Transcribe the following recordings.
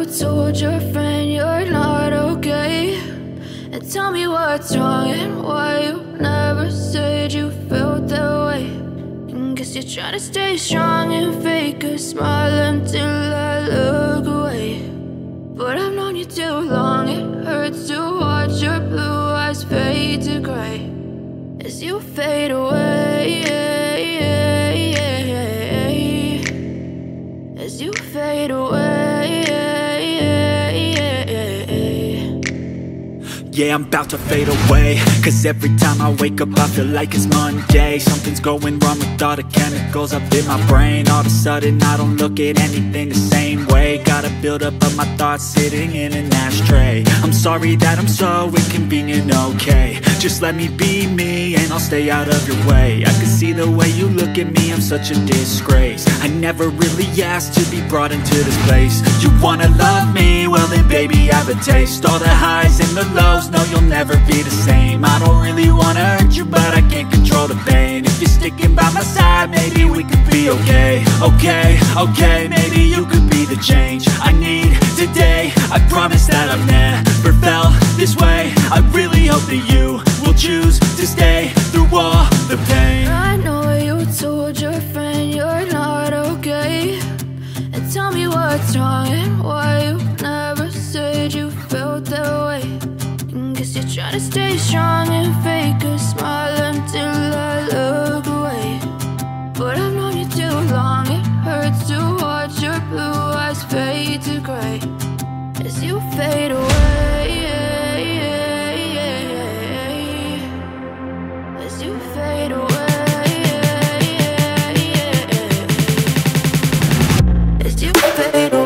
told your friend you're not okay? And tell me what's wrong and why you never said you felt that way. And guess you're trying to stay strong and fake a smile until I look away. But I've known you too long, it hurts to watch your blue eyes fade to gray as you fade away, as you fade away. Yeah, I'm about to fade away, cause every time I wake up I feel like it's Monday. Something's going wrong with all the chemicals up in my brain. All of a sudden I don't look at anything the same way. Gotta build up of my thoughts sitting in an ashtray. I'm sorry that I'm so inconvenient, okay? Just let me be me and I'll stay out of your way. I can see the way you look at me, I'm such a disgrace. I never really asked to be brought into this place. You wanna love me? Well then baby, have a taste. All the highs and the lows, no, you'll never be the same. I don't really wanna hurt you, but I can't control the pain. If you're sticking by my side, maybe we could be okay. Okay, maybe you could be the change I need today. I promise that I've never felt this way. I really hope that you will choose to stay through all the pain. I know you told your friend you're not okay. And tell me what's wrong and why you never said you felt that way. Guess you're trying to stay strong and fake a smile until I look away. But I've known you too long, it hurts to watch your blue eyes fade to gray as you fade away, as you fade away, as you fade away.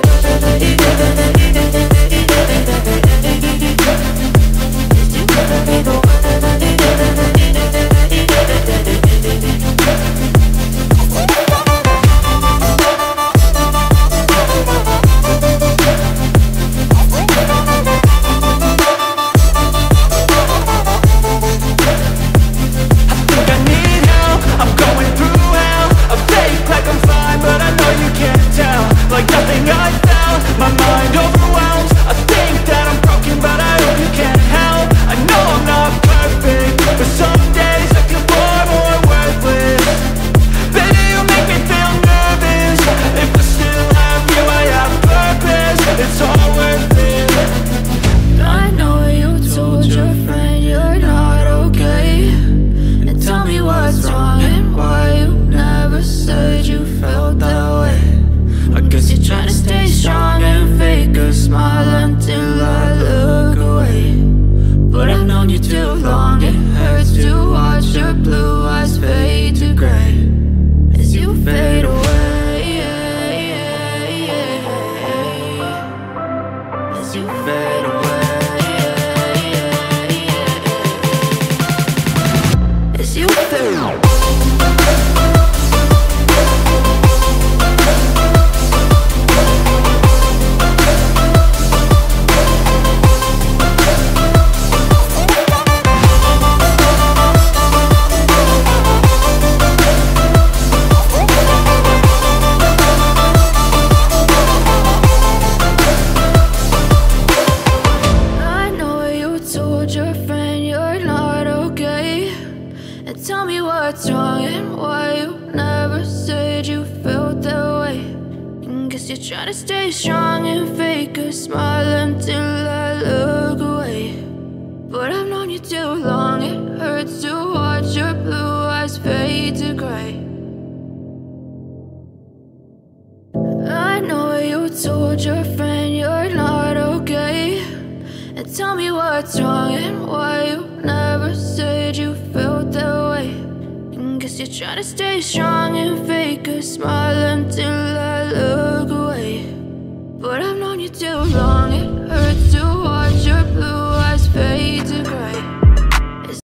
Trying to stay strong and fake a smile until I look away. But I've known you too long, it hurts to watch your blue eyes fade to gray. I know you told your friend you're not okay. And tell me what's wrong and why you never said you felt that way. And guess you're trying to stay strong and fake a smile until I look away. But I've known you too long.